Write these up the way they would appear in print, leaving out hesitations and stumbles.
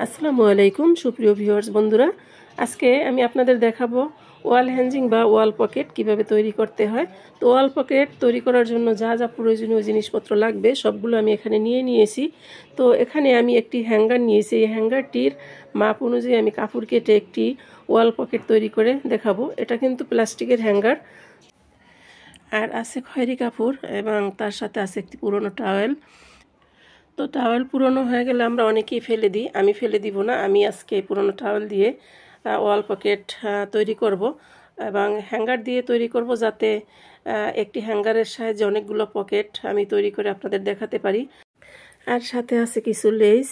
আসসালামু আলাইকুম সুপ্রিয় ভিউয়ার্স বন্ধুরা, আজকে আমি আপনাদের দেখাবো ওয়াল হ্যাঙ্গিং বা ওয়াল পকেট কিভাবে তৈরি করতে হয়। তো ওয়াল পকেট তৈরি করার জন্য যা যা প্রয়োজনীয় জিনিসপত্র লাগবে সবগুলো আমি এখানে নিয়েছি। তো এখানে আমি একটি হ্যাঙ্গার নিয়েছি। এই হ্যাঙ্গারটির মাপ অনুযায়ী আমি কাপড় কেটে একটি ওয়াল পকেট তৈরি করে দেখাবো। এটা কিন্তু প্লাস্টিকের হ্যাঙ্গার, আর আছে খয়েরি কাপড় এবং তার সাথে আছে একটি পুরনো টাওয়েল। তো টাওয়েল পুরনো হয়ে গেলে আমরা অনেকেই ফেলে দিই, আমি ফেলে দিব না। আমি আজকে পুরনো টাওয়েল দিয়ে ওয়াল পকেট তৈরি করব এবং হ্যাঙ্গার দিয়ে তৈরি করব, যাতে একটি হ্যাঙ্গারের সাহায্যে অনেকগুলো পকেট আমি তৈরি করে আপনাদের দেখাতে পারি। আর সাথে আছে কিছু লেস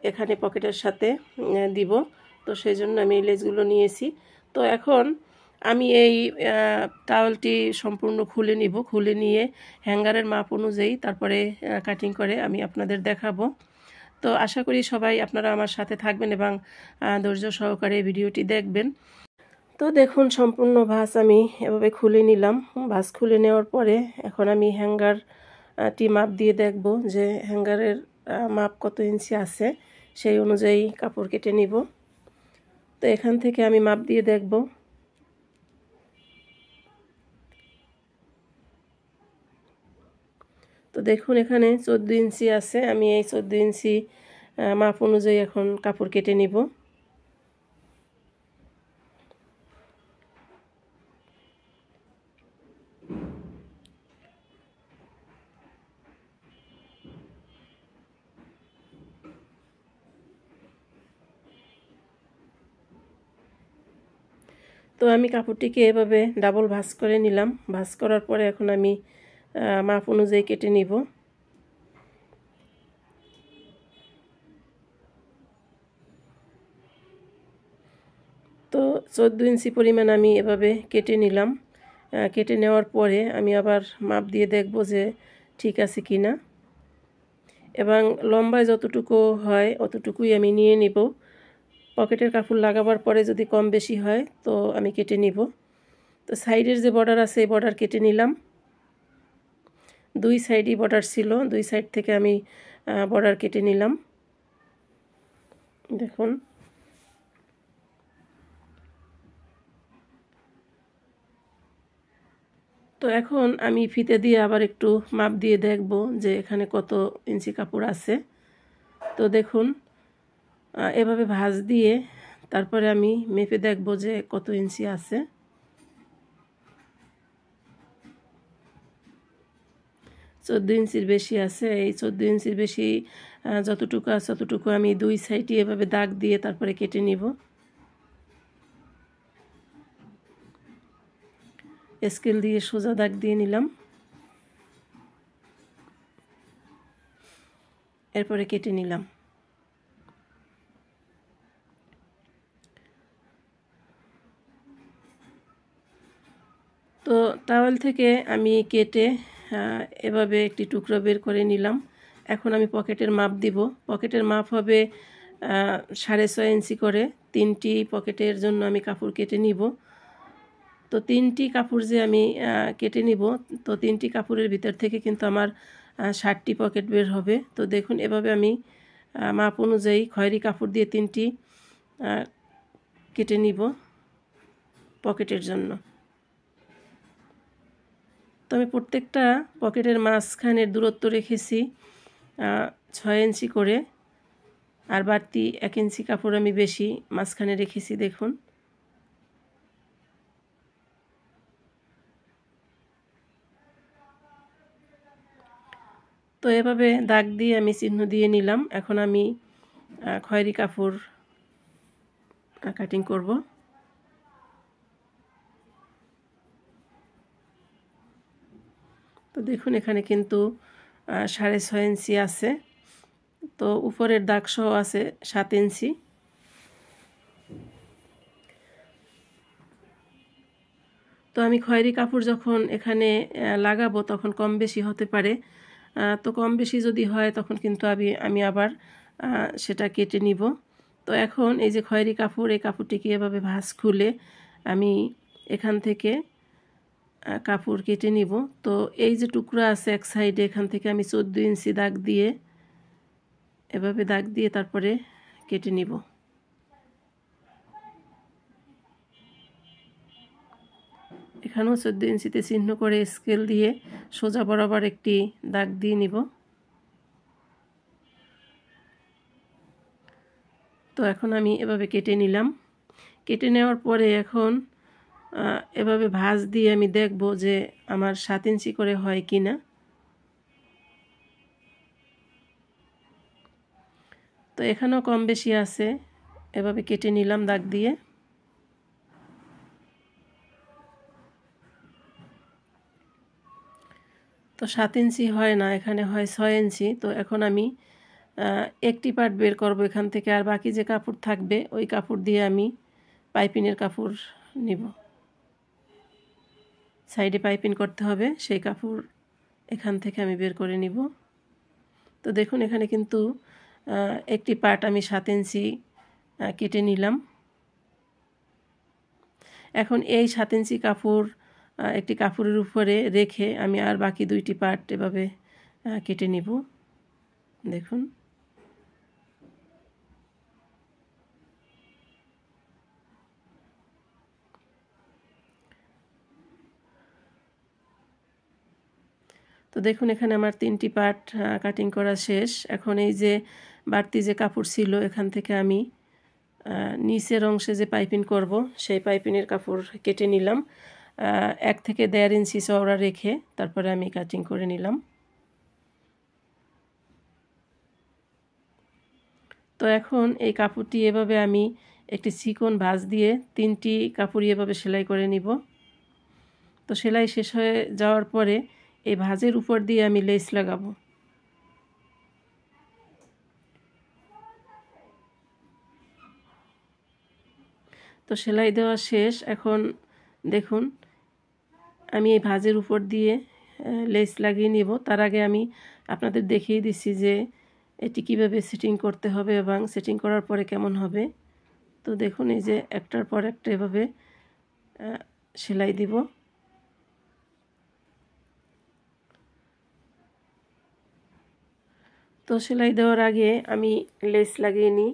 এখানে পকেটের সাথে দিব, তো সেই জন্য আমি এই লেসগুলো নিয়েছি। তো এখন আমি এই টাওয়েলটি সম্পূর্ণ খুলে নিয়ে হ্যাঙ্গারের মাপ অনুযায়ী তারপরে কাটিং করে আমি আপনাদের দেখাবো। তো আশা করি সবাই আপনারা আমার সাথে থাকবেন এবং ধৈর্য সহকারে ভিডিওটি দেখবেন। তো দেখুন, সম্পূর্ণ ভাঁজ আমি এভাবে খুলে নিলাম। ভাঁজ খুলে নেওয়ার পরে এখন আমি হ্যাঙ্গারটি মাপ দিয়ে দেখব যে হ্যাঙ্গারের মাপ কত ইঞ্চি আছে, সেই অনুযায়ী কাপড় কেটে নিব। তো এখান থেকে আমি মাপ দিয়ে দেখব। তো দেখুন, এখানে 14 ইঞ্চি আছে। আমি এই 14 ইঞ্চি মাপ অনুযায়ী এখন কাপড় কেটে নিব। তো আমি কাপড়টিকে এভাবে ডাবল ভাঁজ করে নিলাম। ভাঁজ করার পরে এখন আমি মাপ অনুযায়ী কেটে নিব। তো 14 ইঞ্চি পরিমাণ আমি এভাবে কেটে নিলাম। কেটে নেওয়ার পরে আমি আবার মাপ দিয়ে দেখব যে ঠিক আছে কি না, এবং লম্বায় যতটুকু হয় অতটুকুই আমি নিয়ে নিব। পকেটের কাপড় লাগাবার পরে যদি কম বেশি হয় তো আমি কেটে নিব। তো সাইডের যে বর্ডার আছে এই বর্ডার কেটে নিলাম। দুই সাইডই বর্ডার ছিল, দুই সাইড থেকে আমি বর্ডার কেটে নিলাম। দেখুন, তো এখন আমি ফিতে দিয়ে আবার একটু মাপ দিয়ে দেখব যে এখানে কত ইঞ্চি কাপড় আছে। তো দেখুন, এভাবে ভাঁজ দিয়ে তারপরে আমি মেপে দেখব যে কত ইঞ্চি আছে। 14 ইঞ্চির বেশি আছে। এই 14 ইঞ্চির বেশি যতটুকু আছে ততটুকু আমি দুই সাইডে এভাবে দাগ দিয়ে তারপরে কেটে নিব। স্কেল দিয়ে সোজা দাগ দিয়ে নিলাম, এরপরে কেটে নিলাম। তো টাওয়েল থেকে আমি কেটে এভাবে একটি টুকরো বের করে নিলাম। এখন আমি পকেটের মাপ দিব। পকেটের মাপ হবে 6.5 ইঞ্চি করে। 3টি পকেটের জন্য আমি কাপড় কেটে নিব। তো 3টি কাপড় যে আমি কেটে নিব, তো 3টি কাপড়ের ভিতর থেকে কিন্তু আমার 60টি পকেট বের হবে। তো দেখুন, এভাবে আমি মাপ অনুযায়ী খয়েরি কাপড় দিয়ে 3টি কেটে নিব পকেটের জন্য। তো আমি প্রত্যেকটা পকেটের মাঝখানের দূরত্ব রেখেছি 6 ইঞ্চি করে, আর বাড়তি 1 ইঞ্চি কাপড় আমি বেশি মাঝখানে রেখেছি। দেখুন, তো এভাবে দাগ দিয়ে আমি চিহ্ন দিয়ে নিলাম। এখন আমি খয়েরি কাপড় কাটিং করব। তো দেখুন, এখানে কিন্তু 6.5 ইঞ্চি আছে। তো উপরের দাগ সহ আছে 7 ইঞ্চি। তো আমি খয়েরি কাপড় যখন এখানে লাগাবো তখন কম বেশি হতে পারে। তো কম বেশি যদি হয় তখন কিন্তু আমি আবার সেটা কেটে নিব। তো এখন এই যে খয়েরি কাপড়, এই কাপড়টিকে এভাবে ভাঁজ খুলে আমি এখান থেকে কাপড় কেটে নিব। তো এই যে টুকরা আছে এক সাইডে, এখান থেকে আমি 14 ইঞ্চি দাগ দিয়ে এভাবে দাগ দিয়ে তারপরে কেটে নিব। এখানেও 14 ইঞ্চিতে চিহ্ন করে স্কেল দিয়ে সোজা বরাবর একটি দাগ দিয়ে নিব। তো এখন আমি এভাবে কেটে নিলাম। কেটে নেওয়ার পরে এখন এভাবে ভাঁজ দিয়ে আমি দেখব যে আমার 7 ইঞ্চি করে হয় কি না। তো এখানেও কম বেশি আছে, এভাবে কেটে নিলাম দাগ দিয়ে। তো 7 ইঞ্চি হয় না, এখানে হয় 6 ইঞ্চি। তো এখন আমি একটি পার্ট বের করব এখান থেকে, আর বাকি যে কাপড় থাকবে ওই কাপড় দিয়ে আমি পাইপিনের কাপড় নিব। সাইডে পাইপিং করতে হবে, সেই কাপড় এখান থেকে আমি বের করে নিব। তো দেখুন এখানে কিন্তু একটি পার্ট আমি 7 ইঞ্চি কেটে নিলাম। এখন এই 7 ইঞ্চি কাপড় একটি কাপড়ের উপরে রেখে আমি আর বাকি দুইটি পার্ট এভাবে কেটে নিব। দেখুন তো দেখুন এখানে আমার 3টি পার্ট কাটিং করা শেষ। এখন এই যে বাড়তি যে কাপড় ছিল এখান থেকে আমি নিচের অংশে যে পাইপিং করব সেই পাইপিংয়ের কাপড় কেটে নিলাম। 1 থেকে 1.5 ইঞ্চি চওড়া রেখে তারপরে আমি কাটিং করে নিলাম। তো এখন এই কাপড়টি এভাবে আমি একটি চিকন ভাঁজ দিয়ে 3টি কাপড়ই এভাবে সেলাই করে নিব। তো সেলাই শেষ হয়ে যাওয়ার পরে এই ভাঁজের উপর দিয়ে আমি লেস লাগাবো। তো সেলাই দেওয়া শেষ। এখন দেখুন আমি এই ভাঁজের উপর দিয়ে লেস লাগিয়ে নিব। তার আগে আমি আপনাদের দেখিয়ে দিচ্ছি যে এটি কিভাবে সেটিং করতে হবে এবং সেটিং করার পরে কেমন হবে। তো দেখুন এই যে একটার পর একটা এভাবে সেলাই দিব। তো সেলাই দেওয়ার আগে আমি লেস লাগিয়ে নিই।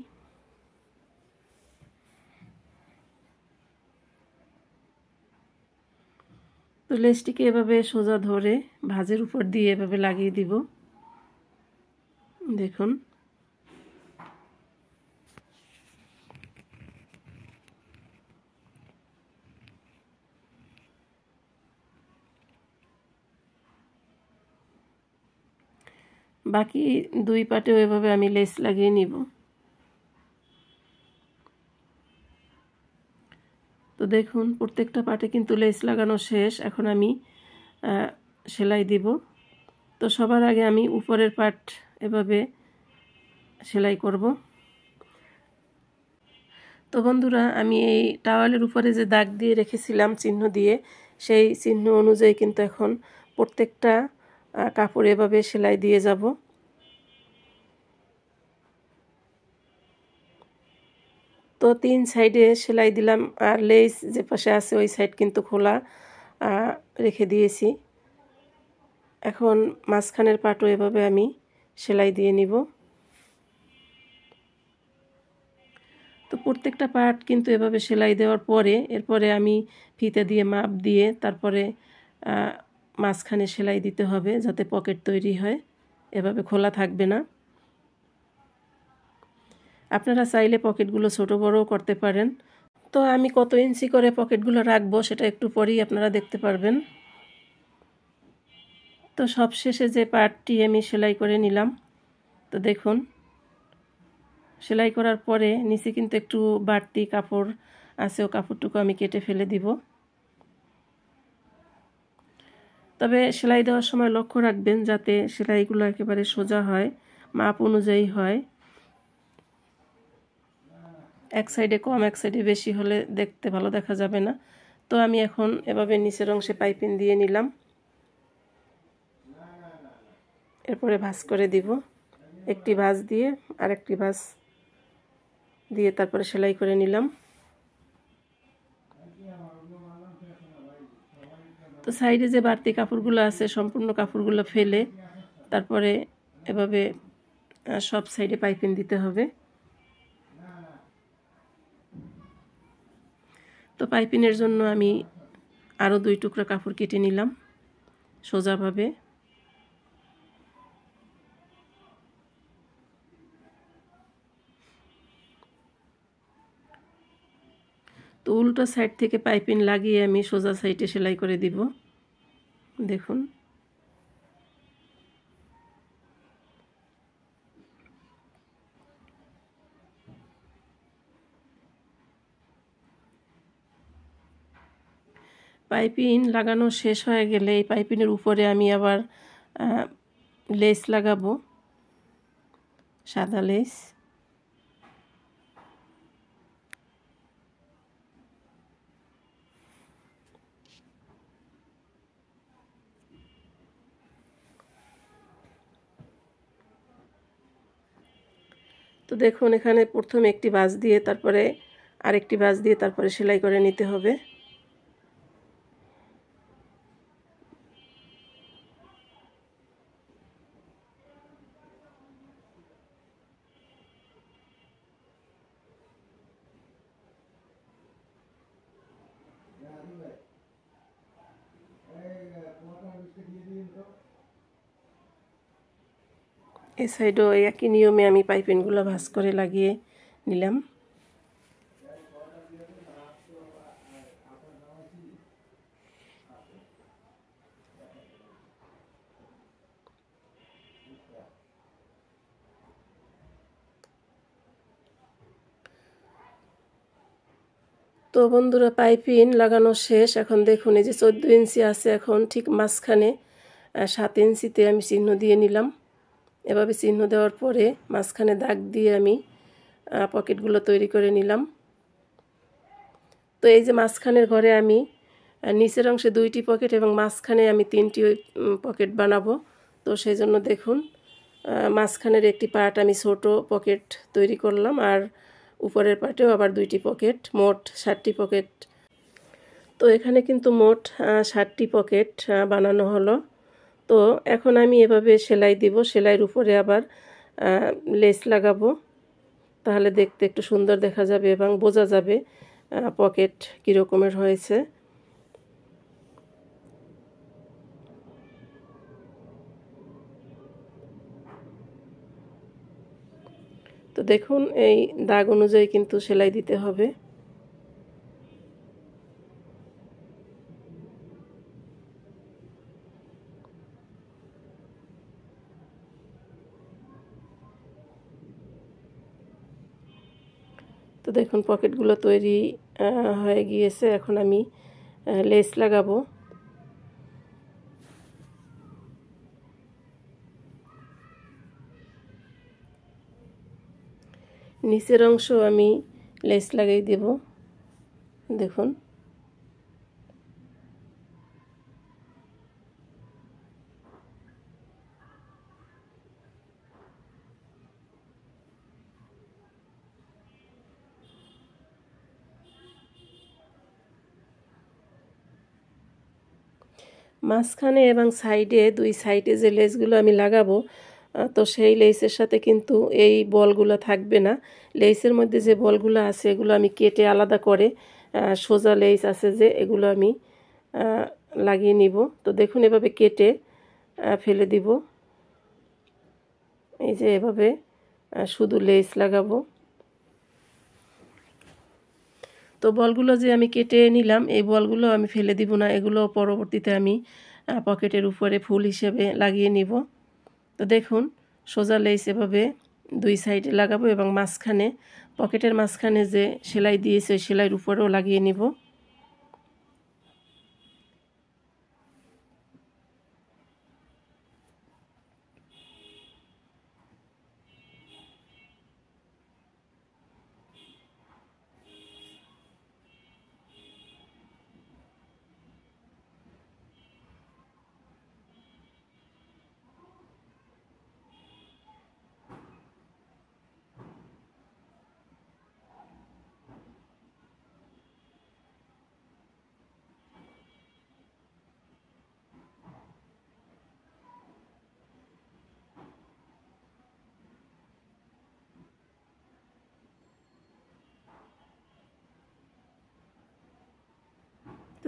তো লেসটিকে এভাবে সোজা ধরে ভাঁজের উপর দিয়ে এভাবে লাগিয়ে দিব। দেখুন বাকি দুই পাটেও এভাবে আমি লেস লাগিয়ে নিব। তো দেখুন প্রত্যেকটা পাটে কিন্তু লেস লাগানো শেষ। এখন আমি সেলাই দিব। তো সবার আগে আমি উপরের পাট এভাবে সেলাই করব। তো বন্ধুরা আমি এই টাওয়ালের উপরে যে দাগ দিয়ে রেখেছিলাম চিহ্ন দিয়ে, সেই চিহ্ন অনুযায়ী কিন্তু এখন প্রত্যেকটা কাপড় এভাবে সেলাই দিয়ে যাব। তো 3 সাইডে সেলাই দিলাম, আর লেস যে পাশে আছে ওই সাইড কিন্তু খোলা রেখে দিয়েছি। এখন মাঝখানের পাটও এভাবে আমি সেলাই দিয়ে নিব। তো প্রত্যেকটা পার্ট কিন্তু এভাবে সেলাই দেওয়ার পরে এরপরে আমি ফিতে দিয়ে মাপ দিয়ে তারপরে মাঝখানে সেলাই দিতে হবে যাতে পকেট তৈরি হয়, এভাবে খোলা থাকবে না। আপনারা চাইলে পকেটগুলো ছোট বড়ও করতে পারেন। তো আমি কত ইঞ্চি করে পকেটগুলো রাখবো সেটা একটু পরেই আপনারা দেখতে পারবেন। তো সবশেষে যে পার্টটি আমি সেলাই করে নিলাম। তো দেখুন সেলাই করার পরে নিচে কিন্তু একটু বাড়তি কাপড় আছে, ও কাপড়টুকু আমি কেটে ফেলে দিব। তবে সেলাই দেওয়ার সময় লক্ষ্য রাখবেন যাতে সেলাইগুলো একেবারে সোজা হয়, মাপ অনুযায়ী হয়। এক সাইডে কম এক সাইডে বেশি হলে দেখতে ভালো দেখা যাবে না। তো আমি এখন এভাবে নিচের অংশে পাইপিং দিয়ে নিলাম, এরপরে ভাঁজ করে দিব। একটি ভাঁজ দিয়ে আরেকটি ভাঁজ দিয়ে তারপরে সেলাই করে নিলাম। তো সাইডে যে বাড়তি কাপড়গুলো আছে সম্পূর্ণ কাপড়গুলো ফেলে তারপরে এভাবে সব সাইডে পাইপিং দিতে হবে। তো পাইপিংয়ের জন্য আমি আরও 2 টুকরা কাপড় কেটে নিলাম সোজাভাবে। তো উল্টো সাইড থেকে পাইপিং লাগিয়ে আমি সোজা সাইডে সেলাই করে দিব। দেখুন পাইপিং লাগানো শেষ হয়ে গেলে এই পাইপিংয়ের উপরে আমি আবার লেস লাগাবো, সাদা লেস। তো দেখুন এখানে প্রথমে একটি ভাঁজ দিয়ে তারপরে আরেকটি ভাঁজ দিয়ে তারপরে সেলাই করে নিতে হবে। এই সাইডও একই নিয়মে আমি পাইপিংগুলো ভাঁজ করে লাগিয়ে নিলাম। তো বন্ধুরা পাইপিং লাগানো শেষ। এখন দেখুন এই যে 14 ইঞ্চি আছে, এখন ঠিক মাঝখানে 7 ইঞ্চিতে আমি চিহ্ন দিয়ে নিলাম। এভাবে চিহ্ন দেওয়ার পরে মাঝখানে দাগ দিয়ে আমি পকেটগুলো তৈরি করে নিলাম। তো এই যে মাঝখানের ঘরে আমি নিচের অংশে 2টি পকেট এবং মাঝখানে আমি 3টি পকেট বানাবো। তো সেই জন্য দেখুন মাঝখানের একটি পার্ট আমি ছোট পকেট তৈরি করলাম, আর উপরের পার্টেও আবার 2টি পকেট, মোট 7টি পকেট। তো এখানে কিন্তু মোট 7টি পকেট বানানো হলো। তো এখন আমি এভাবে সেলাই দিব, সেলাইয়ের উপরে আবার লেস লাগাবো, তাহলে দেখতে একটু সুন্দর দেখা যাবে এবং বোঝা যাবে পকেট কীরকমের হয়েছে। তো দেখুন এই দাগ অনুযায়ী কিন্তু সেলাই দিতে হবে। তো দেখুন পকেটগুলো তৈরি হয়ে গিয়েছে। এখন আমি লেস লাগাবো। নিচের অংশ আমি লেস লাগিয়ে দেব। দেখুন মাঝখানে এবং সাইডে 2 সাইডে যে লেসগুলো আমি লাগাবো, তো সেই লেসের সাথে কিন্তু এই বলগুলো থাকবে না। লেসের মধ্যে যে বলগুলো আছে এগুলো আমি কেটে আলাদা করে সোজা লেস আছে যে এগুলো আমি লাগিয়ে নিব। তো দেখুন এভাবে কেটে ফেলে দিব। এই যে এভাবে শুধু লেস লাগাবো। তো বলগুলো যে আমি কেটে নিলাম এই বলগুলো আমি ফেলে দিব না, এগুলো পরবর্তীতে আমি পকেটের উপরে ফুল হিসেবে লাগিয়ে নিব। তো দেখুন সোজা লেস এভাবে 2 সাইডে লাগাবো এবং মাঝখানে পকেটের মাঝখানে যে সেলাই দিয়েছে সেলাইয়ের উপরেও লাগিয়ে নিব।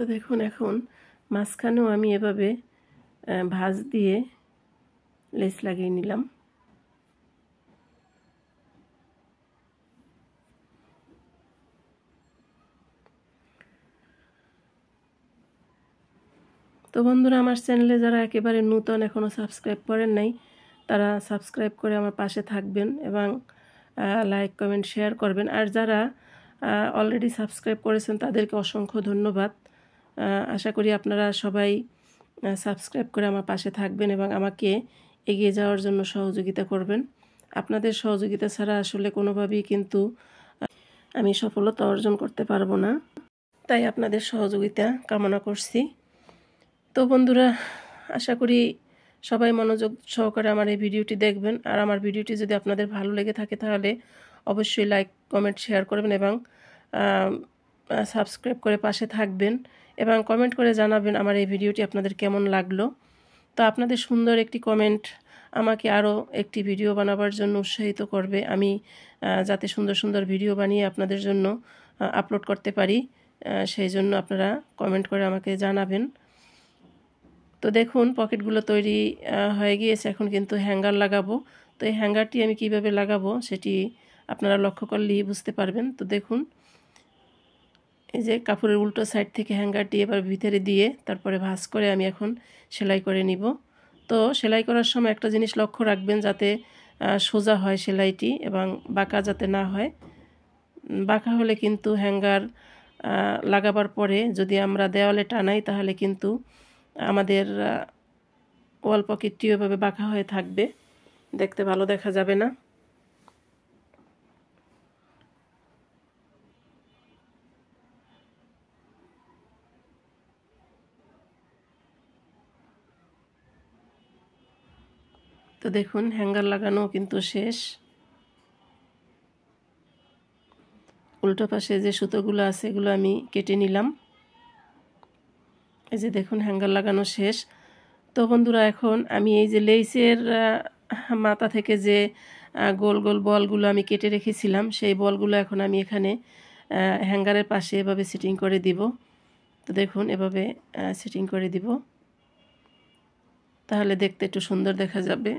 তো দেখুন এখন মাঝখানেও আমি এভাবে ভাঁজ দিয়ে লেস লাগিয়ে নিলাম। তো বন্ধুরা, আমার চ্যানেলে যারা একেবারে নতুন এখনও সাবস্ক্রাইব করেন নাই, তারা সাবস্ক্রাইব করে আমার পাশে থাকবেন এবং লাইক কমেন্ট শেয়ার করবেন। আর যারা অলরেডি সাবস্ক্রাইব করেছেন তাদেরকে অসংখ্য ধন্যবাদ। আশা করি আপনারা সবাই সাবস্ক্রাইব করে আমার পাশে থাকবেন এবং আমাকে এগিয়ে যাওয়ার জন্য সহযোগিতা করবেন। আপনাদের সহযোগিতা ছাড়া আসলে কোনোভাবেই কিন্তু আমি সফলতা অর্জন করতে পারবো না, তাই আপনাদের সহযোগিতা কামনা করছি। তো বন্ধুরা, আশা করি সবাই মনোযোগ সহকারে আমার এই ভিডিওটি দেখবেন। আর আমার ভিডিওটি যদি আপনাদের ভালো লেগে থাকে তাহলে অবশ্যই লাইক কমেন্ট শেয়ার করবেন এবং সাবস্ক্রাইব করে পাশে থাকবেন এবং কমেন্ট করে জানাবেন আমার এই ভিডিওটি আপনাদের কেমন লাগলো। তো আপনাদের সুন্দর একটি কমেন্ট আমাকে আরও একটি ভিডিও বানাবার জন্য উৎসাহিত করবে, আমি যাতে সুন্দর সুন্দর ভিডিও বানিয়ে আপনাদের জন্য আপলোড করতে পারি, সেই জন্য আপনারা কমেন্ট করে আমাকে জানাবেন। তো দেখুন পকেটগুলো তৈরি হয়ে গিয়েছে, এখন কিন্তু হ্যাঙ্গার লাগাবো। তো এই হ্যাঙ্গারটি আমি কিভাবে লাগাবো সেটি আপনারা লক্ষ্য করলেই বুঝতে পারবেন। তো দেখুন, এই যে কাপড়ের উল্টো সাইড থেকে হ্যাঙ্গারটি এবার ভিতরে দিয়ে তারপরে ভাঁজ করে আমি এখন সেলাই করে নিব। তো সেলাই করার সময় একটা জিনিস লক্ষ্য রাখবেন, যাতে সোজা হয় সেলাইটি এবং বাঁকা যাতে না হয়। বাঁকা হলে কিন্তু হ্যাঙ্গার লাগাবার পরে যদি আমরা দেওয়ালে টানাই তাহলে কিন্তু আমাদের ওয়াল পকেটটি এভাবে বাঁকা হয়ে থাকবে, দেখতে ভালো দেখা যাবে না। তো দেখুন হ্যাঙ্গার লাগানো কিন্তু শেষ। উল্টো পাশে যে সুতোগুলো আছে এগুলো আমি কেটে নিলাম। এই যে দেখুন হ্যাঙ্গার লাগানো শেষ। তো বন্ধুরা, এখন আমি এই যে লেসের মাথা থেকে যে গোল গোল বলগুলো আমি কেটে রেখেছিলাম সেই বলগুলো এখন আমি এখানে হ্যাঙ্গারের পাশে এভাবে সেটিং করে দিব। তো দেখুন এভাবে সেটিং করে দিব, তাহলে দেখতে একটু সুন্দর দেখা যাবে।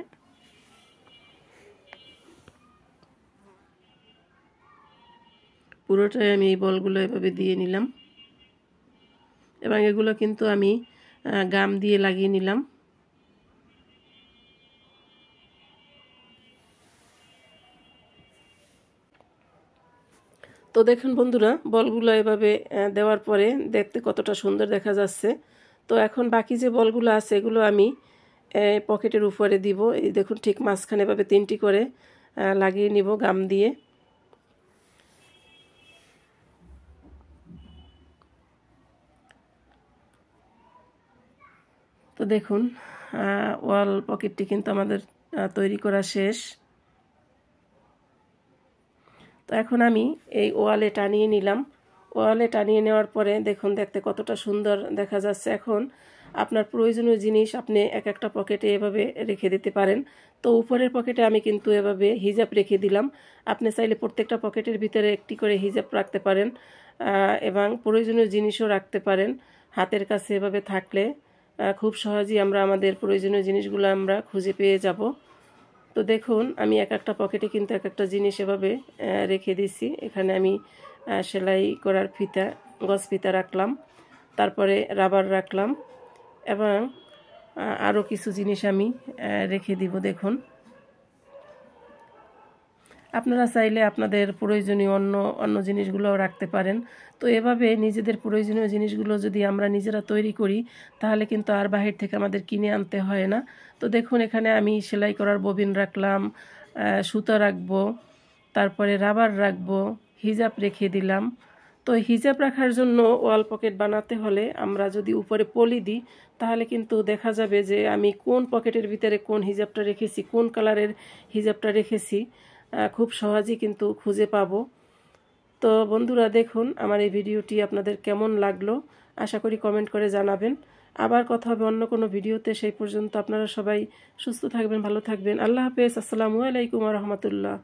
পুরোটাই আমি এই বলগুলো এভাবে দিয়ে নিলাম এবং এগুলো কিন্তু আমি গাম দিয়ে লাগিয়ে নিলাম। তো দেখুন বন্ধুরা, বলগুলো এভাবে দেওয়ার পরে দেখতে কতটা সুন্দর দেখা যাচ্ছে। তো এখন বাকি যে বলগুলো আছে এগুলো আমি পকেটের উপরে দিব। এই দেখুন ঠিক মাঝখানে এভাবে 3টি করে লাগিয়ে নিব গাম দিয়ে। তো দেখুন ওয়াল পকেটটি কিন্তু আমাদের তৈরি করা শেষ। তো এখন আমি এই ওয়ালে টানিয়ে নিলাম। ওয়ালে টানিয়ে নেওয়ার পরে দেখুন দেখতে কতটা সুন্দর দেখা যাচ্ছে। এখন আপনার প্রয়োজনীয় জিনিস আপনি এক একটা পকেটে এভাবে রেখে দিতে পারেন। তো উপরের পকেটে আমি কিন্তু এভাবে হিজাব রেখে দিলাম। আপনি চাইলে প্রত্যেকটা পকেটের ভিতরে একটি করে হিজাব রাখতে পারেন এবং প্রয়োজনীয় জিনিসও রাখতে পারেন। হাতের কাছে এভাবে থাকলে খুব সহজেই আমরা আমাদের প্রয়োজনীয় জিনিসগুলো আমরা খুঁজে পেয়ে যাব। তো দেখুন আমি এক একটা পকেটে কিন্তু এক একটা জিনিস এভাবে রেখে দিছি। এখানে আমি সেলাই করার ফিতা, গজ ফিতা রাখলাম, তারপরে রাবার রাখলাম এবং আরও কিছু জিনিস আমি রেখে দিব। দেখুন আপনারা চাইলে আপনাদের প্রয়োজনীয় অন্য জিনিসগুলোও রাখতে পারেন। তো এভাবে নিজেদের প্রয়োজনীয় জিনিসগুলো যদি আমরা নিজেরা তৈরি করি তাহলে কিন্তু আর বাহির থেকে আমাদের কিনে আনতে হয় না। তো দেখুন এখানে আমি সেলাই করার ববিন রাখলাম, সুতা রাখবো, তারপরে রাবার রাখবো, হিজাব রেখে দিলাম। তো হিজাব রাখার জন্য ওয়াল পকেট বানাতে হলে আমরা যদি উপরে পলি দিই তাহলে কিন্তু দেখা যাবে যে আমি কোন পকেটের ভিতরে কোন হিজাবটা রেখেছি, কোন কালারের হিজাবটা রেখেছি খুব সহজেই কিন্তু খুঁজে পাবো। তো বন্ধুরা দেখুন আমার এই ভিডিওটি আপনাদের কেমন লাগলো আশা করি কমেন্ট করে জানাবেন। আবার কথা হবে অন্য কোনো ভিডিওতে। সেই পর্যন্ত আপনারা সবাই সুস্থ থাকবেন, ভালো থাকবেন। আল্লাহ হাফেজ। আসসালামু আলাইকুম ওয়া রাহমাতুল্লাহ।